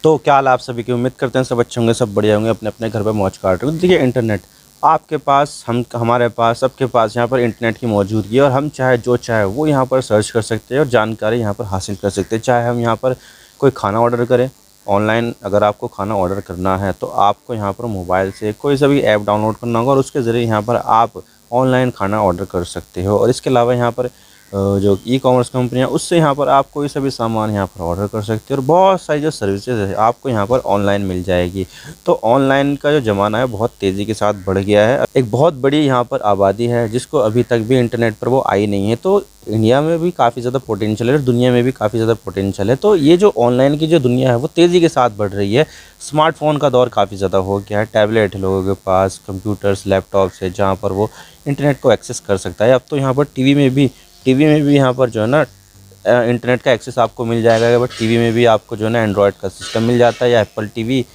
तो क्या हाल आप सभी की। उम्मीद करते हैं सब अच्छे होंगे, सब बढ़िया होंगे, अपने अपने घर पे मौज काट रहे हो। देखिए इंटरनेट आपके पास, हम हमारे पास, सबके पास यहाँ पर इंटरनेट की मौजूदगी है और हम चाहे जो चाहे वो यहाँ पर सर्च कर सकते हैं और जानकारी यहाँ पर हासिल कर सकते हैं। चाहे हम यहाँ पर कोई खाना ऑर्डर करें ऑनलाइन, अगर आपको खाना ऑर्डर करना है तो आपको यहाँ पर मोबाइल से कोई सा भी ऐप डाउनलोड करना होगा और उसके ज़रिए यहाँ पर आप ऑनलाइन खाना ऑर्डर कर सकते हो। और इसके अलावा यहाँ पर जो ई कॉमर्स कंपनियाँ, उससे यहाँ पर आप कोई सा भी सामान यहाँ पर ऑर्डर कर सकते हो और बहुत सारी जो सर्विसेज है आपको यहाँ पर ऑनलाइन मिल जाएगी। तो ऑनलाइन का जो ज़माना है बहुत तेज़ी के साथ बढ़ गया है। एक बहुत बड़ी यहाँ पर आबादी है जिसको अभी तक भी इंटरनेट पर वो आई नहीं है। तो इंडिया में भी काफ़ी ज़्यादा पोटेंशियल है और दुनिया में भी काफ़ी ज़्यादा पोटेंशियल है। तो ये जो ऑनलाइन की जो दुनिया है वो तेज़ी के साथ बढ़ रही है। स्मार्टफ़ोन का दौर काफ़ी ज़्यादा हो गया है। टैबलेट है लोगों के पास, कंप्यूटर्स, लैपटॉप्स है जहाँ पर वो इंटरनेट को एक्सेस कर सकता है। अब तो यहाँ पर टीवी में भी यहाँ पर जो है ना इंटरनेट का एक्सेस आपको मिल जाएगा। बट टीवी में भी आपको जो है ना एंड्रॉयड का सिस्टम मिल जाता है या एप्पल टीवी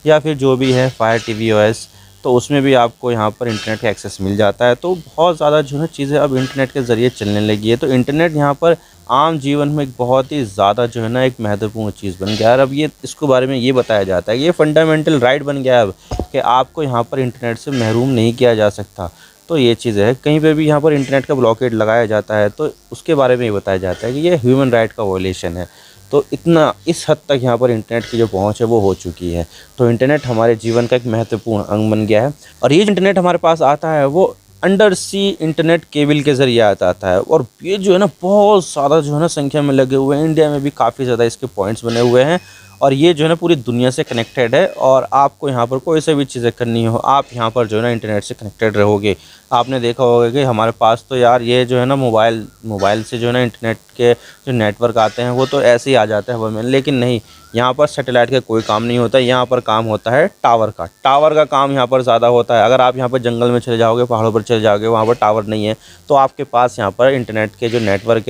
या फिर जो भी है फायर टीवी ओएस, तो उसमें भी आपको यहाँ पर इंटरनेट का एक्सेस मिल जाता है। तो बहुत ज़्यादा जो है चीज़ें अब इंटरनेट के ज़रिए चलने लगी है। तो इंटरनेट यहाँ पर आम जीवन में एक बहुत ही ज़्यादा जो है ना एक महत्वपूर्ण चीज़ बन गया है। और अब ये इसको बारे में ये बताया जाता है कि ये फंडामेंटल राइट बन गया है अब, कि आपको यहाँ पर इंटरनेट से महरूम नहीं किया जा सकता। तो ये चीज़ है, कहीं पे भी यहाँ पर इंटरनेट का ब्लॉकेड लगाया जाता है तो उसके बारे में ये बताया जाता है कि ये ह्यूमन राइट का वॉयलेशन है। तो इतना इस हद तक यहाँ पर इंटरनेट की जो पहुँच है वो हो चुकी है। तो इंटरनेट हमारे जीवन का एक महत्वपूर्ण अंग बन गया है। और ये जो इंटरनेट हमारे पास आता है वो अंडर सी इंटरनेट केबल के ज़रिए आता है। और ये जो है ना बहुत ज़्यादा जो है ना संख्या में लगे हुए हैं। इंडिया में भी काफ़ी ज़्यादा इसके पॉइंट्स बने हुए हैं और ये जो है ना पूरी दुनिया से कनेक्टेड है। और आपको यहाँ पर कोई सी भी चीज़ें करनी हो, आप यहाँ पर जो है ना इंटरनेट से कनेक्टेड रहोगे। आपने देखा होगा कि हमारे पास तो यार ये जो है ना मोबाइल से जो है ना इंटरनेट के जो नेटवर्क आते हैं वो तो ऐसे ही आ जाते हैं हवा में, लेकिन नहीं, यहाँ पर सैटेलाइट का कोई काम नहीं होता। यहाँ पर काम होता है टावर का काम यहाँ पर ज़्यादा होता है। अगर आप यहाँ पर जंगल में चले जाओगे, पहाड़ों पर चले जाओगे, वहाँ पर टावर नहीं है तो आपके पास यहाँ पर इंटरनेट के जो नेटवर्क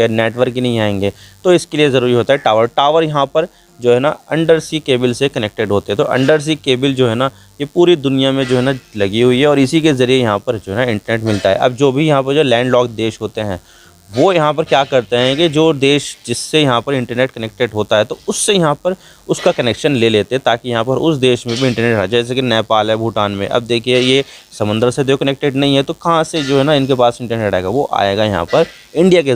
ही नहीं आएंगे। तो इसके लिए ज़रूरी होता है टावर यहाँ पर जो है ना अंडर सी केबल से कनेक्टेड होते हैं। तो अंडर सी केबल जो है ना ये पूरी दुनिया में जो है ना लगी हुई है और इसी के ज़रिए यहाँ पर जो है ना इंटरनेट मिलता है। अब जो भी यहाँ पर जो लैंडलॉक देश होते हैं वो यहाँ पर क्या करते हैं कि जो देश जिससे यहाँ पर इंटरनेट कनेक्टेड होता है तो उससे यहाँ पर उसका कनेक्शन ले लेते हैं ताकि यहाँ पर उस देश में भी इंटरनेट आ जाए। जैसे कि नेपाल है, भूटान में, अब देखिए ये समंदर से जो कनेक्टेड नहीं है तो कहाँ से जो है ना इनके पास इंटरनेट आएगा, वो आएगा यहाँ पर इंडिया के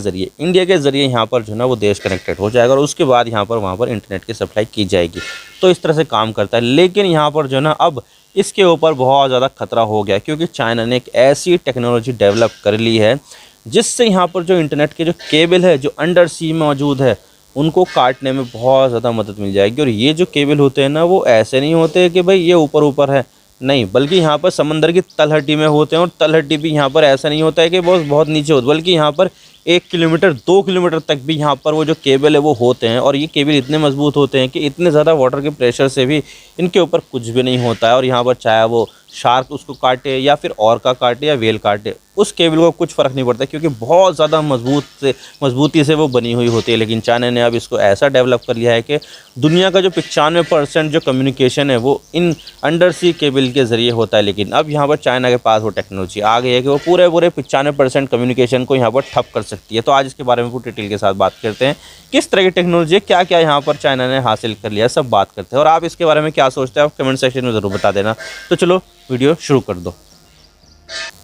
ज़रिए यहाँ पर जो है ना वो देश कनेक्टेड हो जाएगा और उसके बाद यहाँ पर वहाँ पर इंटरनेट की सप्लाई की जाएगी। तो इस तरह से काम करता है। लेकिन यहाँ पर जो है ना अब इसके ऊपर बहुत ज़्यादा खतरा हो गया क्योंकि चाइना ने एक ऐसी टेक्नोलॉजी डेवलप कर ली है जिससे यहाँ पर जो इंटरनेट के जो केबल है जो अंडर सी में मौजूद है उनको काटने में बहुत ज़्यादा मदद मिल जाएगी। और ये जो केबल होते हैं ना वो ऐसे नहीं होते कि भाई ये ऊपर ऊपर है, नहीं, बल्कि यहाँ पर समंदर की तलहटी में होते हैं। और तलहटी भी यहाँ पर ऐसा नहीं होता है कि बहुत नीचे होते, बल्कि यहाँ पर 1 किलोमीटर 2 किलोमीटर तक भी यहाँ पर वो जो केबल है वो होते हैं। और ये केबल इतने मजबूत होते हैं कि इतने ज़्यादा वाटर के प्रेशर से भी इनके ऊपर कुछ भी नहीं होता है। और यहाँ पर चाहे वो शार्क उसको काटे या फिर ऑर्का काटे या वेल काटे, उस केबल को कुछ फ़र्क नहीं पड़ता क्योंकि बहुत ज़्यादा मजबूती से वो बनी हुई होती है। लेकिन चाइना ने अब इसको ऐसा डेवलप कर लिया है कि दुनिया का जो 95% जो कम्युनिकेशन है वो इन अंडर सी केबल के ज़रिए होता है। लेकिन अब यहाँ पर चाइना के पास वो टेक्नोलॉजी आ गई है कि वो पूरे 95% कम्युनिकेशन को यहाँ पर ठप कर सकती है। तो आज इसके बारे में पूरी डिटेल के साथ बात करते हैं, किस तरह की टेक्नोलॉजी है, क्या क्या यहाँ पर चाइना ने हासिल कर लिया, सब बात करते हैं। और आप इसके बारे में क्या सोचते हैं आप कमेंट सेक्शन में ज़रूर बता देना। तो चलो वीडियो शुरू कर दो।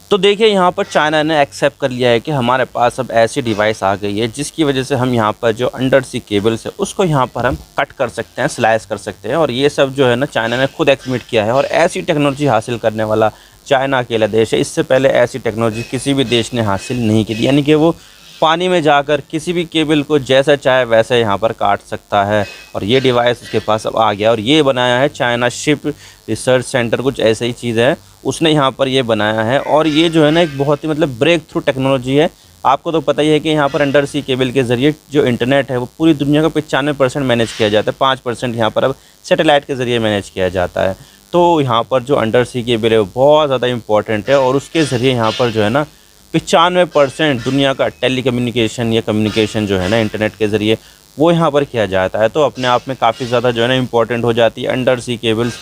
तो देखिए यहाँ पर चाइना ने एक्सेप्ट कर लिया है कि हमारे पास अब ऐसी डिवाइस आ गई है जिसकी वजह से हम यहाँ पर जो अंडर सी केबल्स है उसको यहाँ पर हम कट कर सकते हैं, स्लाइस कर सकते हैं। और ये सब जो है ना चाइना ने खुद एडमिट किया है। और ऐसी टेक्नोलॉजी हासिल करने वाला चाइना अकेला देश है। इससे पहले ऐसी टेक्नोलॉजी किसी भी देश ने हासिल नहीं की थी, यानी कि वो पानी में जाकर किसी भी केबल को जैसा चाहे वैसे यहाँ पर काट सकता है। और ये डिवाइस उसके पास अब आ गया और ये बनाया है चाइना शिप रिसर्च सेंटर, कुछ ऐसे ही चीज़ है, उसने यहाँ पर ये बनाया है। और ये जो है ना एक बहुत ही मतलब ब्रेक थ्रू टेक्नोलॉजी है। आपको तो पता ही है कि यहाँ पर अंडर सी केबल के ज़रिए जो इंटरनेट है वो पूरी दुनिया का 95% मैनेज किया जाता है। 5% यहाँ पर अब सैटेलाइट के ज़रिए मैनेज किया जाता है। तो यहाँ पर जो अंडर सी केबल है वो बहुत ज़्यादा इंपॉर्टेंट है और उसके ज़रिए यहाँ पर जो है ना 95% दुनिया का टेलीकम्युनिकेशन या कम्युनिकेशन जो है ना इंटरनेट के ज़रिए वो यहाँ पर किया जाता है। तो अपने आप में काफ़ी ज़्यादा जो है ना इम्पोर्टेंट हो जाती है अंडर सी केबल्स।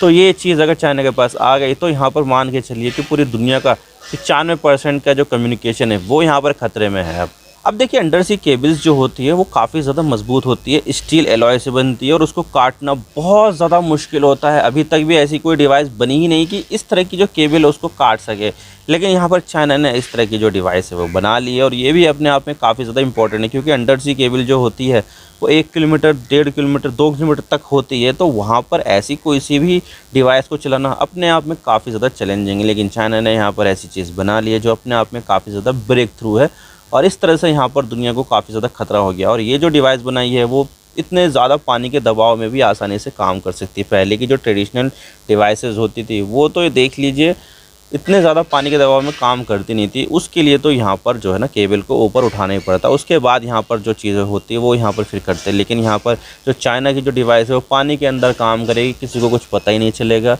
तो ये चीज़ अगर चाइना के पास आ गई तो यहाँ पर मान के चलिए कि पूरी दुनिया का 95% का जो कम्युनिकेशन है वो यहाँ पर ख़तरे में है। अब देखिए अंडर सी केबल्स जो होती है वो काफ़ी ज़्यादा मजबूत होती है, स्टील एलॉय से बनती है और उसको काटना बहुत ज़्यादा मुश्किल होता है। अभी तक भी ऐसी कोई डिवाइस बनी ही नहीं कि इस तरह की जो केबल है उसको काट सके। लेकिन यहाँ पर चाइना ने इस तरह की जो डिवाइस है वो बना ली है और ये भी अपने आप में काफ़ी ज़्यादा इंपॉर्टेंट है, क्योंकि अंडर सी केबल जो होती है वो 1 किलोमीटर, 1.5 किलोमीटर, 2 किलोमीटर तक होती है। तो वहाँ पर ऐसी कोई सी भी डिवाइस को चलाना अपने आप में काफ़ी ज़्यादा चैलेंजिंग है। लेकिन चाइना ने यहाँ पर ऐसी चीज़ बना ली है जो अपने आप में काफ़ी ज़्यादा ब्रेक थ्रू है और इस तरह से यहाँ पर दुनिया को काफ़ी ज़्यादा खतरा हो गया। और ये जो डिवाइस बनाई है वो इतने ज़्यादा पानी के दबाव में भी आसानी से काम कर सकती है। पहले की जो ट्रेडिशनल डिवाइसेस होती थी वो तो ये देख लीजिए इतने ज़्यादा पानी के दबाव में काम करती नहीं थी। उसके लिए तो यहाँ पर जो है ना केबल को ऊपर उठाना ही पड़ता, उसके बाद यहाँ पर जो चीज़ें होती है वो यहाँ पर फिर करते हैं। लेकिन यहाँ पर जो चाइना की जो डिवाइस है वो पानी के अंदर काम करेगी, किसी को कुछ पता ही नहीं चलेगा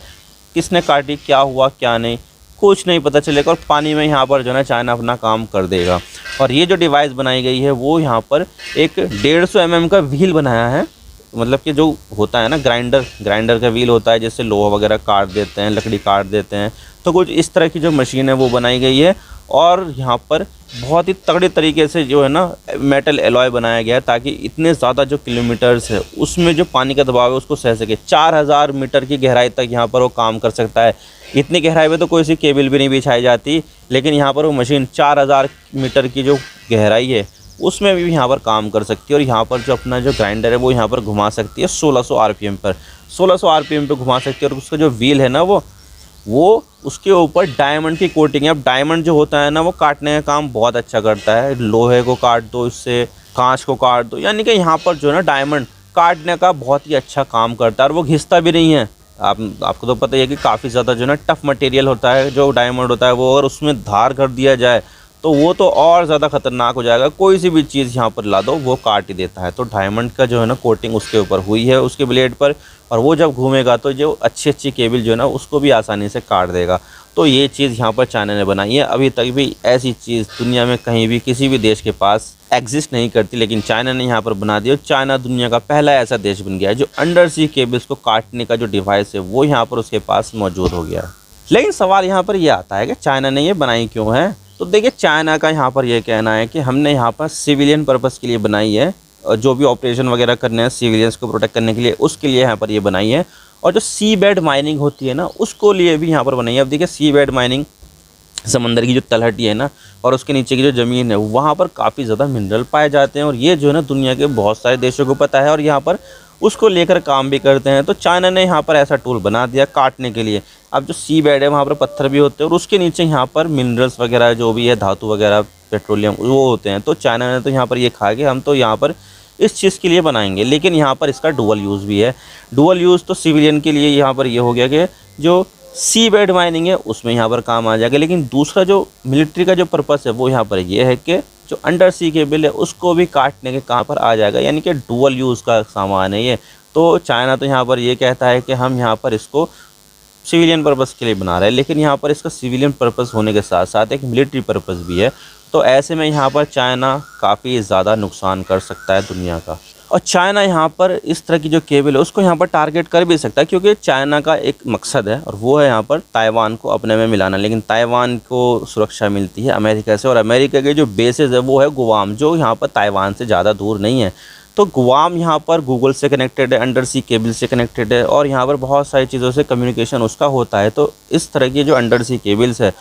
किसने काटी, क्या हुआ क्या नहीं, कुछ नहीं पता चलेगा और पानी में यहाँ पर जो है ना चाइना अपना काम कर देगा। और ये जो डिवाइस बनाई गई है वो यहाँ पर एक 150 mm का व्हील बनाया है, मतलब कि जो होता है ना ग्राइंडर का व्हील होता है, जैसे लोहा वगैरह काट देते हैं, लकड़ी काट देते हैं, तो कुछ इस तरह की जो मशीन है वो बनाई गई है। और यहाँ पर बहुत ही तगड़े तरीके से जो है ना मेटल एलॉय बनाया गया है ताकि इतने ज़्यादा जो किलोमीटर्स है उसमें जो पानी का दबाव है उसको सह सके। 4000 मीटर की गहराई तक यहाँ पर वो काम कर सकता है। इतनी गहराई में तो कोई सी केबल भी नहीं बिछाई जाती, लेकिन यहाँ पर वो मशीन 4000 मीटर की जो गहराई है उसमें भी यहाँ पर काम कर सकती है। और यहाँ पर जो अपना जो ग्राइंडर है वो यहाँ पर घुमा सकती है 1600 RPM पर, 1600 RPM पर घुमा सकती है। और उसका जो व्हील है ना वो उसके ऊपर डायमंड की कोटिंग है। अब डायमंड जो होता है ना वो काटने का काम बहुत अच्छा करता है। लोहे को काट दो, इससे कांच को काट दो, यानी कि यहाँ पर जो है ना डायमंड काटने का बहुत ही अच्छा काम करता है और वो घिसता भी नहीं है। आपको तो पता ही है कि काफ़ी ज़्यादा जो है ना टफ मटेरियल होता है जो डायमंड होता है वो, अगर उसमें धार कर दिया जाए तो वो तो और ज़्यादा ख़तरनाक हो जाएगा। कोई सी भी चीज़ यहाँ पर ला दो वो काट ही देता है। तो डायमंड का जो है ना कोटिंग उसके ऊपर हुई है उसके ब्लेड पर, और वो जब घूमेगा तो जो अच्छी केबल जो है ना उसको भी आसानी से काट देगा। तो ये चीज़ यहाँ पर चाइना ने बनाई है। अभी तक भी ऐसी चीज़ दुनिया में कहीं भी किसी भी देश के पास एग्जिस्ट नहीं करती, लेकिन चाइना ने यहाँ पर बना दी और चाइना दुनिया का पहला ऐसा देश बन गया है जो अंडर सी केबल्स को काटने का जो डिवाइस है वो यहाँ पर उसके पास मौजूद हो गया है। लेकिन सवाल यहाँ पर यह आता है कि चाइना ने ये बनाई क्यों है। तो देखिए चाइना का यहाँ पर यह कहना है कि हमने यहाँ पर सिविलियन पर्पज़ के लिए बनाई है, जो भी ऑपरेशन वगैरह करने हैं सिविलियंस को प्रोटेक्ट करने के लिए उसके लिए यहाँ पर ये बनाई है। और जो सी बेड माइनिंग होती है ना उसको लिए भी यहाँ पर बनाई है। अब देखिए सी बेड माइनिंग, समंदर की जो तलहटी है ना और उसके नीचे की जो ज़मीन है वहाँ पर काफ़ी ज़्यादा मिनरल पाए जाते हैं और ये जो है ना दुनिया के बहुत सारे देशों को पता है और यहाँ पर उसको लेकर काम भी करते हैं। तो चाइना ने यहाँ पर ऐसा टूल बना दिया काटने के लिए। अब जो सी बेड है वहाँ पर पत्थर भी होते हैं और उसके नीचे यहाँ पर मिनरल्स वगैरह जो भी है धातु वगैरह पेट्रोलियम वो होते हैं। तो चाइना ने तो यहाँ पर ये कहा कि हम तो यहाँ पर इस चीज़ के लिए बनाएंगे, लेकिन यहाँ पर इसका डुअल यूज़ भी है। डुअल यूज़ तो सिविलियन के लिए यहाँ पर ये हो गया कि जो सी बेड माइनिंग है उसमें यहाँ पर काम आ जाएगा, लेकिन दूसरा जो मिलिट्री का जो पर्पस है वो यहाँ पर ये है कि जो अंडर सी केबल है उसको भी काटने के काम पर आ जाएगा, यानी कि डुअल यूज़ का सामान है ये। तो चाइना तो यहाँ पर ये कहता है कि हम यहाँ पर इसको सिविलियन पर्पस के लिए बना रहे हैं, लेकिन यहाँ पर इसका सिविलियन पर्पस होने के साथ साथ एक मिलिट्री पर्पस भी है। तो ऐसे में यहाँ पर चाइना काफ़ी ज़्यादा नुकसान कर सकता है दुनिया का। और चाइना यहाँ पर इस तरह की जो केबल है उसको यहाँ पर टारगेट कर भी सकता है, क्योंकि चाइना का एक मकसद है और वो है यहाँ पर ताइवान को अपने में मिलाना। लेकिन ताइवान को सुरक्षा मिलती है अमेरिका से और अमेरिका के जो बेसेस है वो है गुआम, जो यहाँ पर ताइवान से ज़्यादा दूर नहीं है। तो गुआम यहाँ पर गूगल से कनेक्टेड है, अंडर सी केबल से कनेक्टेड है और यहाँ पर बहुत सारी चीज़ों से कम्युनिकेशन उसका होता है। तो इस तरह की जो अंडर सी केबल्स है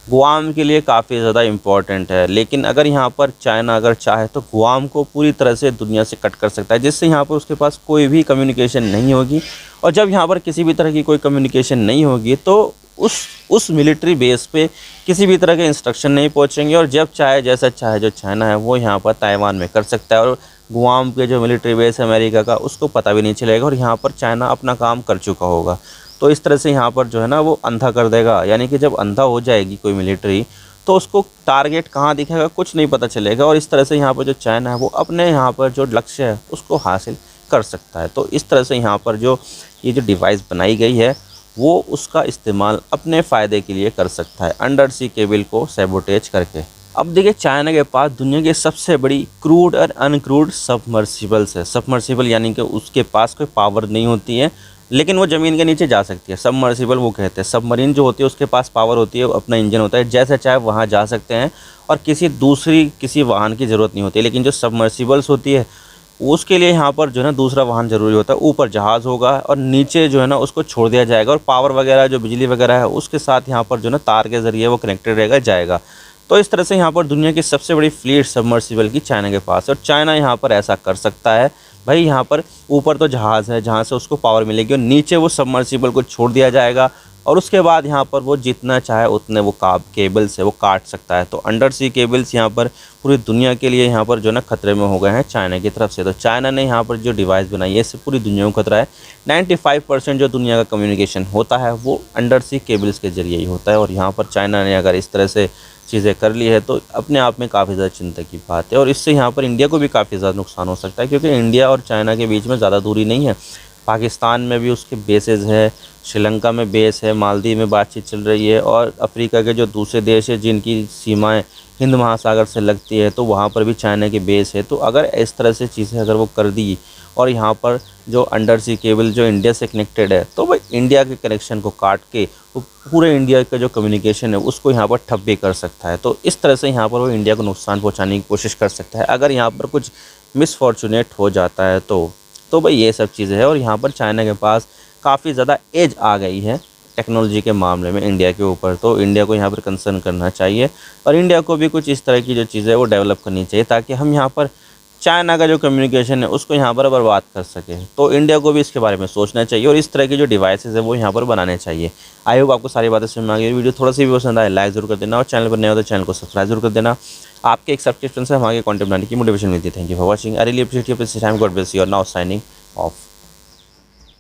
गुआम के लिए काफ़ी ज़्यादा इम्पॉर्टेंट है। लेकिन अगर यहाँ पर चाइना अगर चाहे तो गुआम को पूरी तरह से दुनिया से कट कर सकता है, जिससे यहाँ पर उसके पास कोई भी कम्युनिकेशन नहीं होगी। और जब यहाँ पर किसी भी तरह की कोई कम्युनिकेशन नहीं होगी तो उस मिलिट्री बेस पे किसी भी तरह के इंस्ट्रक्शन नहीं पहुँचेंगे और जब चाहे जैसा चाहे जो चाइना है वो यहाँ पर ताइवान में कर सकता है और गुआम के जो मिलिट्री बेस है अमेरिका का उसको पता भी नहीं चलेगा और यहाँ पर चाइना अपना काम कर चुका होगा। तो इस तरह से यहाँ पर जो है ना वो अंधा कर देगा, यानी कि जब अंधा हो जाएगी कोई मिलिट्री तो उसको टारगेट कहाँ दिखेगा कुछ नहीं पता चलेगा और इस तरह से यहाँ पर जो चाइना है वो अपने यहाँ पर जो लक्ष्य है उसको हासिल कर सकता है। तो इस तरह से यहाँ पर जो ये जो डिवाइस बनाई गई है वो उसका इस्तेमाल अपने फ़ायदे के लिए कर सकता है अंडर सी केबल को सैबोटेज करके। अब देखिए चाइना के पास दुनिया की सबसे बड़ी क्रूड और अनक्रूड सबमर्सिबल्स है। सबमर्सिबल यानी कि उसके पास कोई पावर नहीं होती है, लेकिन वो ज़मीन के नीचे जा सकती है। सबमर्सिबल वो कहते हैं। सबमरीन जो होती है उसके पास पावर होती है, अपना इंजन होता है, जैसे चाहे वहाँ जा सकते हैं और किसी वाहन की ज़रूरत नहीं होती है। लेकिन जो सबमर्सिबल्स होती है उसके लिए यहाँ पर जो है ना दूसरा वाहन ज़रूरी होता है। ऊपर जहाज़ होगा और नीचे जो है ना उसको छोड़ दिया जाएगा, और पावर वगैरह जो बिजली वगैरह है उसके साथ यहाँ पर जो है ना तार के ज़रिए वो कनेक्टेड रहेगा जाएगा। तो इस तरह से यहाँ पर दुनिया की सबसे बड़ी फ्लीट सबमर्सिबल की चाइना के पास है, और चाइना यहाँ पर ऐसा कर सकता है। भाई यहाँ पर ऊपर तो जहाज़ है जहाँ से उसको पावर मिलेगी, और नीचे वो सबमर्सिबल को छोड़ दिया जाएगा, और उसके बाद यहाँ पर वो जितना चाहे उतने वो केबल्स है वो काट सकता है। तो अंडर सी केबल्स यहाँ पर पूरी दुनिया के लिए यहाँ पर जो ना खतरे में हो गए हैं चाइना की तरफ से। तो चाइना ने यहाँ पर जो डिवाइस बनाई है इससे पूरी दुनिया को खतरा है। 95% जो दुनिया का कम्युनिकेशन होता है वो अंडर सी केबल्स के ज़रिए ही होता है, और यहाँ पर चाइना ने अगर इस तरह से चीज़ें कर ली है तो अपने आप में काफ़ी ज़्यादा चिंता की बात है। और इससे यहाँ पर इंडिया को भी काफ़ी ज़्यादा नुकसान हो सकता है, क्योंकि इंडिया और चाइना के बीच में ज़्यादा दूरी नहीं है। पाकिस्तान में भी उसके बेसेस है, श्रीलंका में बेस है, मालदीव में बातचीत चल रही है, और अफ्रीका के जो दूसरे देश है जिनकी सीमाएं हिंद महासागर से लगती है तो वहाँ पर भी चाइना के बेस है। तो अगर इस तरह से चीज़ें अगर वो कर दी, और यहाँ पर जो अंडर सी केबल जो इंडिया से कनेक्टेड है, तो भाई इंडिया के कनेक्शन को काट के वो पूरे इंडिया का जो कम्युनिकेशन है उसको यहाँ पर ठप भी कर सकता है। तो इस तरह से यहाँ पर वो इंडिया को नुकसान पहुँचाने की कोशिश कर सकता है अगर यहाँ पर कुछ मिसफॉर्चुनेट हो जाता है तो भाई ये सब चीज़ें हैं। और यहाँ पर चाइना के पास काफ़ी ज़्यादा एज आ गई है टेक्नोलॉजी के मामले में इंडिया के ऊपर, तो इंडिया को यहाँ पर कंसर्न करना चाहिए, और इंडिया को भी कुछ इस तरह की जो चीज़ें है वो डेवलप करनी चाहिए, ताकि हम यहाँ पर चाइना का जो कम्युनिकेशन है उसको यहाँ पर बर्बाद कर सकें। तो इंडिया को भी इसके बारे में सोचना चाहिए, और इस तरह की जो डिवाइसेस है वो यहाँ पर बनाने चाहिए। आई होप आपको सारी बातें समझ में आ गई। वीडियो थोड़ा सी भी पसंद आए लाइक जरूर कर देना, और चैनल पर नए हो तो चैनल को सब्सक्राइब जरूर कर देना। आपके एक सब्सक्रिप्शन से हमारे कंटेंट बनाने की मोटिवेशन मिलती है। Thank you for watching. I really appreciate your time. God bless you. Are now signing of.